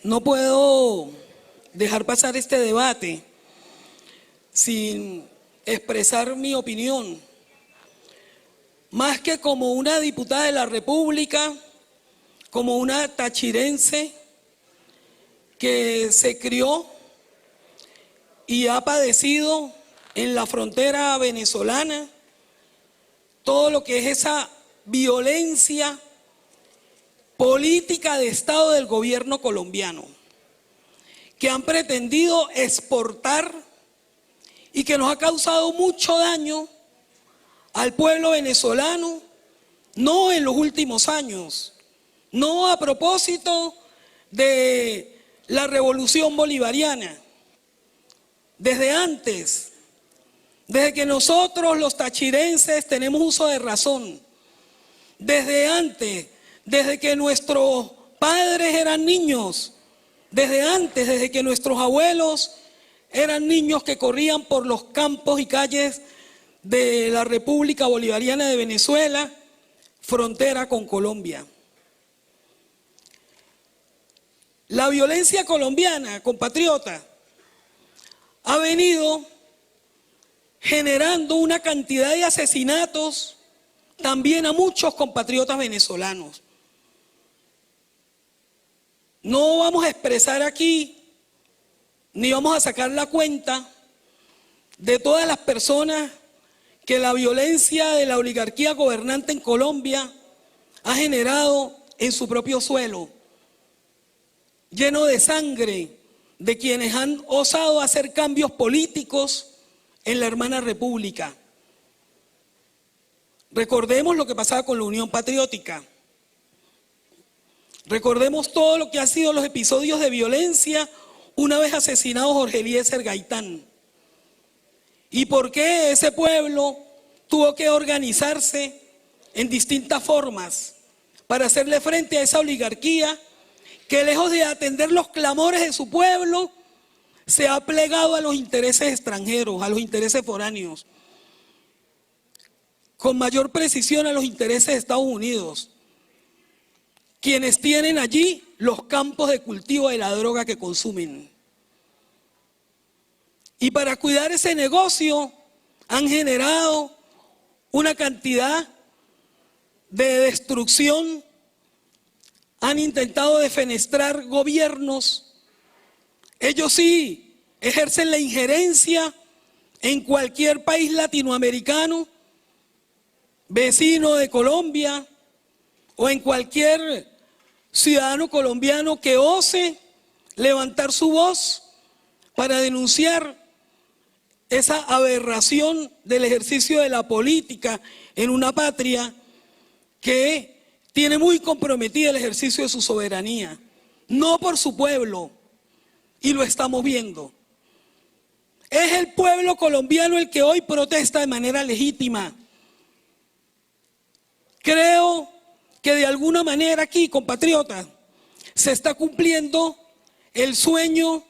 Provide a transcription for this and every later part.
No puedo dejar pasar este debate sin expresar mi opinión, más que como una diputada de la República, como una tachirense que se crió y ha padecido en la frontera venezolana todo lo que es esa violencia política de Estado del gobierno colombiano, que han pretendido exportar y que nos ha causado mucho daño al pueblo venezolano, no en los últimos años, no a propósito de la revolución bolivariana, desde antes, desde que nosotros los tachirenses tenemos uso de razón, desde antes, desde que nuestros padres eran niños, desde antes, desde que nuestros abuelos eran niños que corrían por los campos y calles de la República Bolivariana de Venezuela, frontera con Colombia. La violencia colombiana, compatriota, ha venido generando una cantidad de asesinatos también a muchos compatriotas venezolanos. No vamos a expresar aquí, ni vamos a sacar la cuenta de todas las personas que la violencia de la oligarquía gobernante en Colombia ha generado en su propio suelo, lleno de sangre de quienes han osado hacer cambios políticos en la hermana república. Recordemos lo que pasaba con la Unión Patriótica. Recordemos todo lo que han sido los episodios de violencia una vez asesinado Jorge Eliezer Gaitán. ¿Y por qué ese pueblo tuvo que organizarse en distintas formas para hacerle frente a esa oligarquía que, lejos de atender los clamores de su pueblo, se ha plegado a los intereses extranjeros, a los intereses foráneos, con mayor precisión a los intereses de Estados Unidos, quienes tienen allí los campos de cultivo de la droga que consumen? Y para cuidar ese negocio han generado una cantidad de destrucción, han intentado defenestrar gobiernos. Ellos sí ejercen la injerencia en cualquier país latinoamericano, vecino de Colombia, o en cualquier ciudadano colombiano que ose levantar su voz para denunciar esa aberración del ejercicio de la política en una patria que tiene muy comprometida el ejercicio de su soberanía, no por su pueblo, y lo estamos viendo. Es el pueblo colombiano el que hoy protesta de manera legítima. Creo que de alguna manera aquí, compatriotas, se está cumpliendo el sueño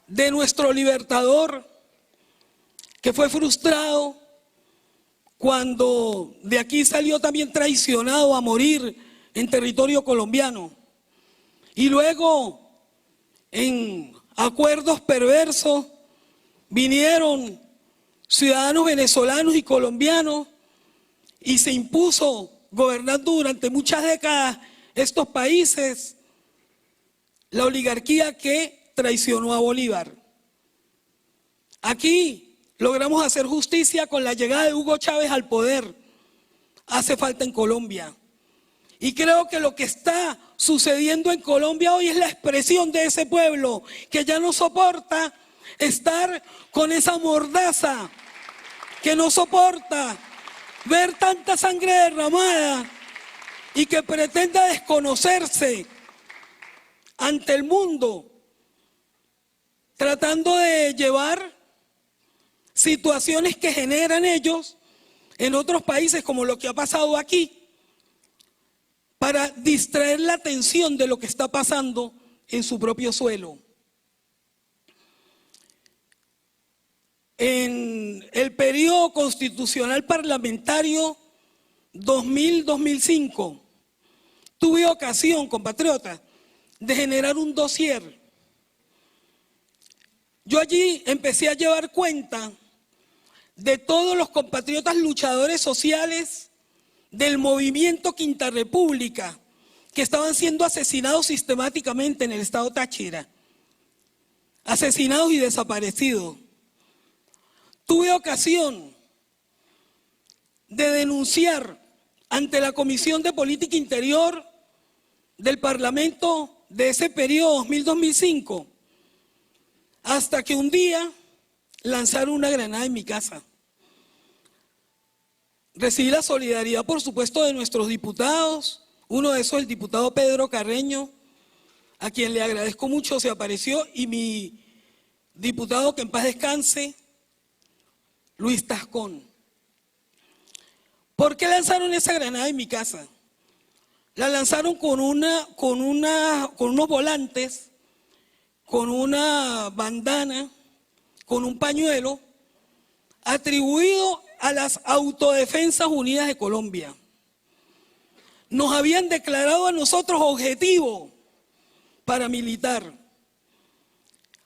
de nuestro libertador, que fue frustrado cuando de aquí salió también traicionado a morir en territorio colombiano. Y luego, en acuerdos perversos, vinieron ciudadanos venezolanos y colombianos y se impuso, gobernando durante muchas décadas estos países, la oligarquía que traicionó a Bolívar. Aquí logramos hacer justicia con la llegada de Hugo Chávez al poder. Hace falta en Colombia. Y creo que lo que está sucediendo en Colombia hoy es la expresión de ese pueblo que ya no soporta estar con esa mordaza, que no soporta ver tanta sangre derramada y que pretenda desconocerse ante el mundo, tratando de llevar situaciones que generan ellos en otros países, como lo que ha pasado aquí, para distraer la atención de lo que está pasando en su propio suelo. En el periodo constitucional parlamentario 2000-2005, tuve ocasión, compatriotas, de generar un dossier. Yo allí empecé a llevar cuenta de todos los compatriotas luchadores sociales del movimiento Quinta República que estaban siendo asesinados sistemáticamente en el estado Táchira, asesinados y desaparecidos. Tuve ocasión de denunciar ante la Comisión de Política Interior del Parlamento de ese periodo 2000-2005, hasta que un día lanzaron una granada en mi casa. Recibí la solidaridad, por supuesto, de nuestros diputados. Uno de esos, el diputado Pedro Carreño, a quien le agradezco mucho, se apareció, y mi diputado, que en paz descanse, Luis Tascón. ¿Por qué lanzaron esa granada en mi casa? La lanzaron con unos volantes, con una bandana, con un pañuelo, atribuido a las Autodefensas Unidas de Colombia. Nos habían declarado a nosotros objetivo paramilitar.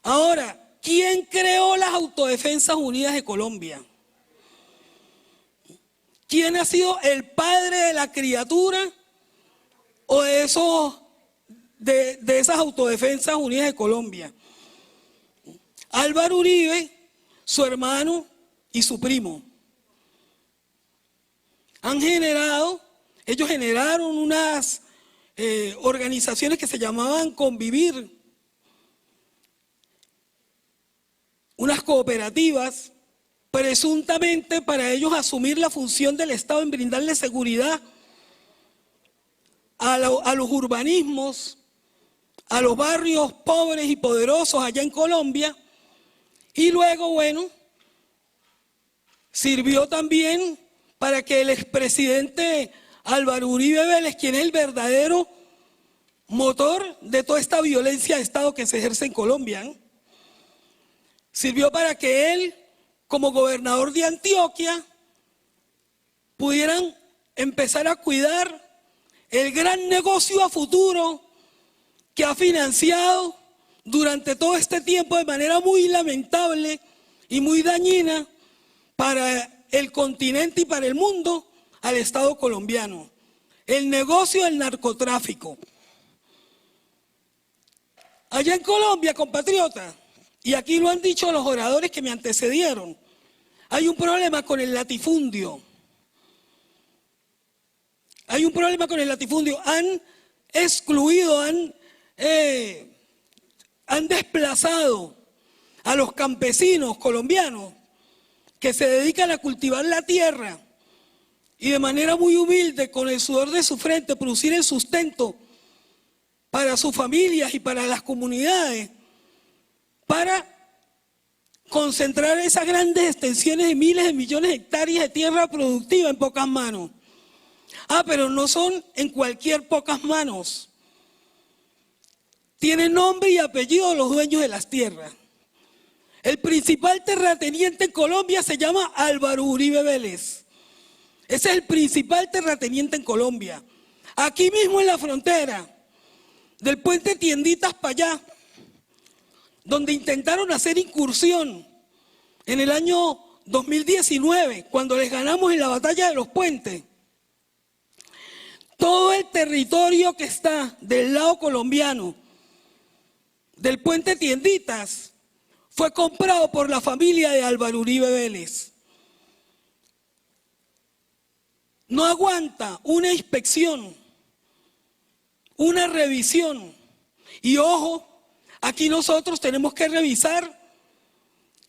Ahora, ¿quién creó las Autodefensas Unidas de Colombia? ¿Quién ha sido el padre de la criatura o de esas Autodefensas Unidas de Colombia? Álvaro Uribe, su hermano y su primo. Ellos generaron unas organizaciones que se llamaban Convivir, unas cooperativas, presuntamente para ellos asumir la función del Estado en brindarle seguridad a los urbanismos, a los barrios pobres y poderosos allá en Colombia. Y luego, bueno, sirvió también para que el expresidente Álvaro Uribe Vélez, quien es el verdadero motor de toda esta violencia de Estado que se ejerce en Colombia, sirvió para que él, como gobernador de Antioquia, pudieran empezar a cuidar el gran negocio a futuro que ha financiado durante todo este tiempo de manera muy lamentable y muy dañina para el continente y para el mundo al Estado colombiano. El negocio del narcotráfico. Allá en Colombia, compatriota, y aquí lo han dicho los oradores que me antecedieron, hay un problema con el latifundio. Hay un problema con el latifundio. Han excluido, han desplazado a los campesinos colombianos que se dedican a cultivar la tierra y de manera muy humilde, con el sudor de su frente, producir el sustento para sus familias y para las comunidades, para concentrar esas grandes extensiones de miles de millones de hectáreas de tierra productiva en pocas manos. Pero no son en cualquier pocas manos. Tienen nombre y apellido los dueños de las tierras. El principal terrateniente en Colombia se llama Álvaro Uribe Vélez. Ese es el principal terrateniente en Colombia. Aquí mismo en la frontera, del puente Tienditas para allá, donde intentaron hacer incursión en el año 2019, cuando les ganamos en la batalla de los puentes. Todo el territorio que está del lado colombiano, del puente Tienditas, fue comprado por la familia de Álvaro Uribe Vélez. No aguanta una inspección, una revisión. Y ojo, aquí nosotros tenemos que revisar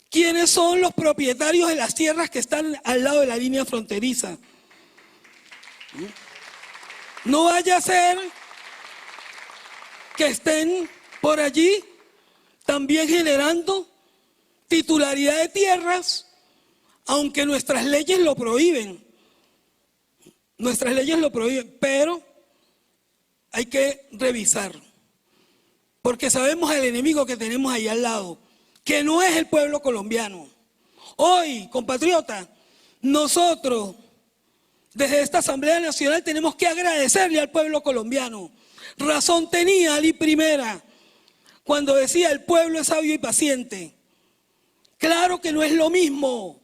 quiénes son los propietarios de las tierras que están al lado de la línea fronteriza. No vaya a ser que estén por allí también generando titularidad de tierras, aunque nuestras leyes lo prohíben. Nuestras leyes lo prohíben, pero hay que revisar. Porque sabemos al enemigo que tenemos ahí al lado, que no es el pueblo colombiano. Hoy, compatriota, nosotros, desde esta Asamblea Nacional, tenemos que agradecerle al pueblo colombiano, razón tenía Ali Primera cuando decía el pueblo es sabio y paciente. Claro que no es lo mismo.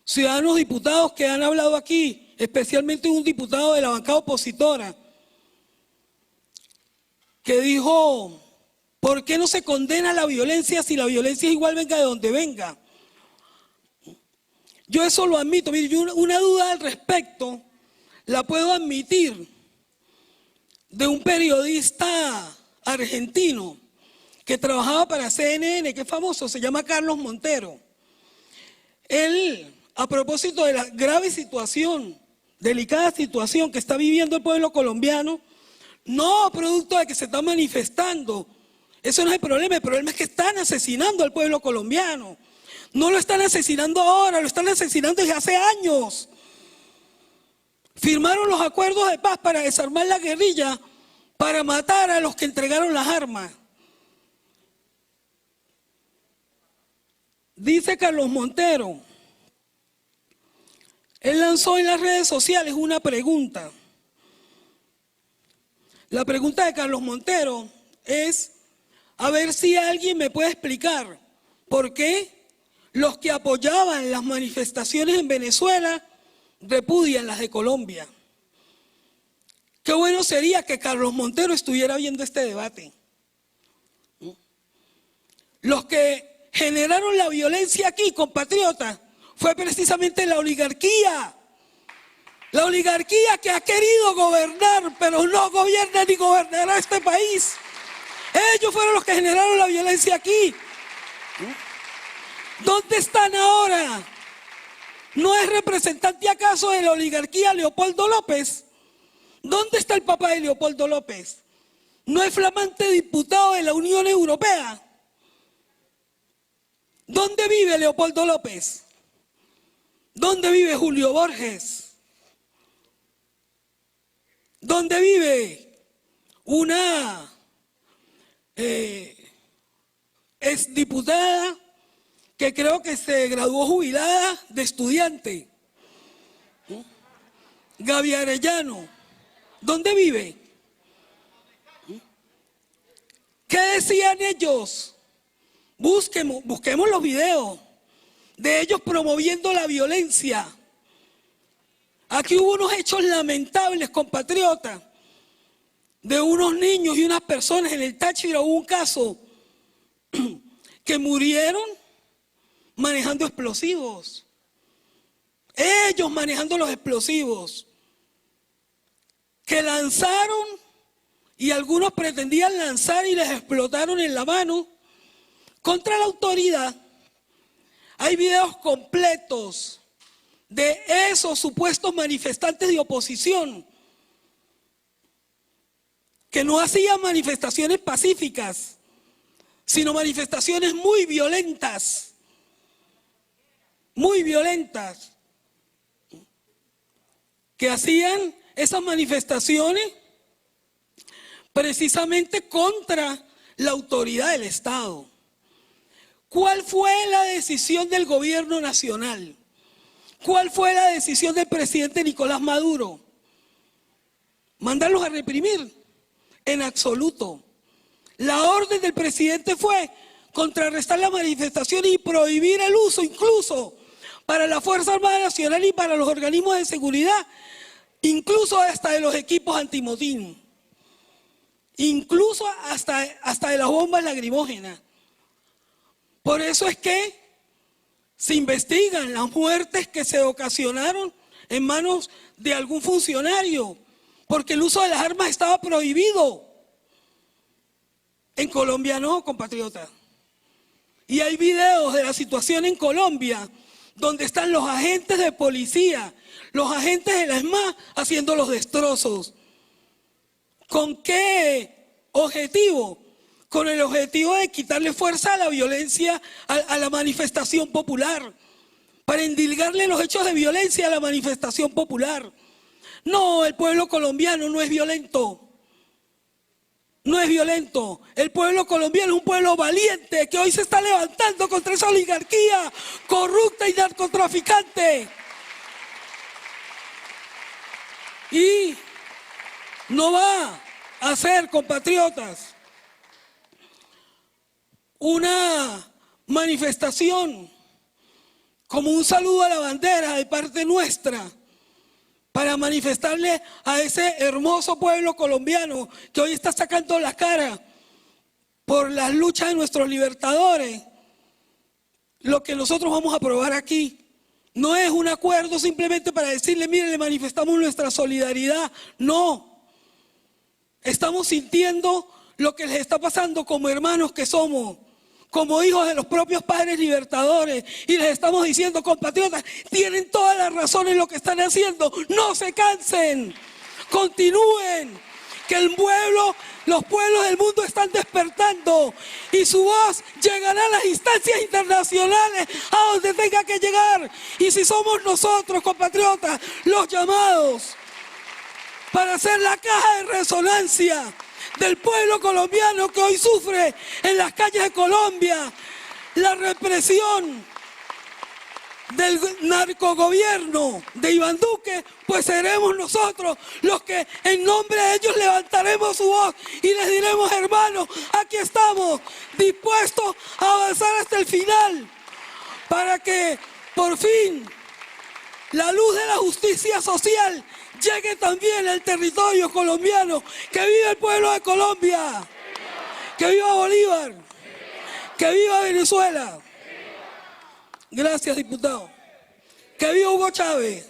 Ciudadanos diputados que han hablado aquí, especialmente un diputado de la bancada opositora, que dijo, ¿por qué no se condena la violencia si la violencia es igual venga de donde venga? Yo eso lo admito. Mire, yo una duda al respecto la puedo admitir de un periodista argentino que trabajaba para CNN, que es famoso, se llama Carlos Montero. Él, a propósito de la grave situación, delicada situación que está viviendo el pueblo colombiano, no producto de que se está manifestando, eso no es el problema es que están asesinando al pueblo colombiano. No lo están asesinando ahora, lo están asesinando desde hace años. Firmaron los acuerdos de paz para desarmar la guerrilla, para matar a los que entregaron las armas. Dice Carlos Montero, él lanzó en las redes sociales una pregunta. La pregunta de Carlos Montero es, a ver si alguien me puede explicar por qué los que apoyaban las manifestaciones en Venezuela repudian las de Colombia. Qué bueno sería que Carlos Montero estuviera viendo este debate. Los que generaron la violencia aquí, compatriotas, fue precisamente la oligarquía. La oligarquía que ha querido gobernar, pero no gobierna ni gobernará este país. Ellos fueron los que generaron la violencia aquí. ¿Dónde están ahora? ¿No es representante acaso de la oligarquía Leopoldo López? ¿Dónde está el papá de Leopoldo López? ¿No es flamante diputado de la Unión Europea? ¿Dónde vive Leopoldo López? ¿Dónde vive Julio Borges? ¿Dónde vive una exdiputada que creo que se graduó jubilada de estudiante? Gaby Arellano. ¿Dónde vive? ¿Qué decían ellos? Busquemos los videos de ellos promoviendo la violencia. Aquí hubo unos hechos lamentables, compatriotas, de unos niños y unas personas en el Táchira. Hubo un caso que murieron manejando explosivos. Ellos manejando los explosivos que lanzaron, y algunos pretendían lanzar y les explotaron en la mano contra la autoridad. Hay videos completos de esos supuestos manifestantes de oposición que no hacían manifestaciones pacíficas, sino manifestaciones muy violentas, que hacían esas manifestaciones precisamente contra la autoridad del Estado. ¿Cuál fue la decisión del gobierno nacional? ¿Cuál fue la decisión del presidente Nicolás Maduro? ¿Mandarlos a reprimir? En absoluto. La orden del presidente fue contrarrestar la manifestación y prohibir el uso, incluso para la Fuerza Armada Nacional y para los organismos de seguridad, incluso hasta de los equipos antimotín, incluso hasta de las bombas lacrimógenas. Por eso es que se investigan las muertes que se ocasionaron en manos de algún funcionario, porque el uso de las armas estaba prohibido. En Colombia no, compatriota. Y hay videos de la situación en Colombia donde están los agentes de policía, los agentes de la ESMAD haciendo los destrozos. ¿Con qué objetivo? Con el objetivo de quitarle fuerza a la violencia, a la manifestación popular, para endilgarle los hechos de violencia a la manifestación popular. No, el pueblo colombiano no es violento. No es violento. El pueblo colombiano es un pueblo valiente que hoy se está levantando contra esa oligarquía corrupta y narcotraficante. Y no va hacer, compatriotas, una manifestación como un saludo a la bandera de parte nuestra, para manifestarle a ese hermoso pueblo colombiano que hoy está sacando la cara por las luchas de nuestros libertadores. Lo que nosotros vamos a aprobar aquí no es un acuerdo simplemente para decirle, mire, le manifestamos nuestra solidaridad. No, estamos sintiendo lo que les está pasando como hermanos que somos, como hijos de los propios padres libertadores, y les estamos diciendo, compatriotas, tienen toda la razón en lo que están haciendo, no se cansen, continúen, que los pueblos del mundo están despertando y su voz llegará a las instancias internacionales, a donde tenga que llegar. Y si somos nosotros, compatriotas, los llamados para ser la caja de resonancia del pueblo colombiano que hoy sufre en las calles de Colombia la represión del narcogobierno de Iván Duque, pues seremos nosotros los que en nombre de ellos levantaremos su voz y les diremos, hermanos, aquí estamos dispuestos a avanzar hasta el final para que por fin la luz de la justicia social llegue también al territorio colombiano. ¡Que viva el pueblo de Colombia! ¡Que viva Bolívar! ¡Que viva Venezuela! Gracias, diputado. ¡Que viva Hugo Chávez!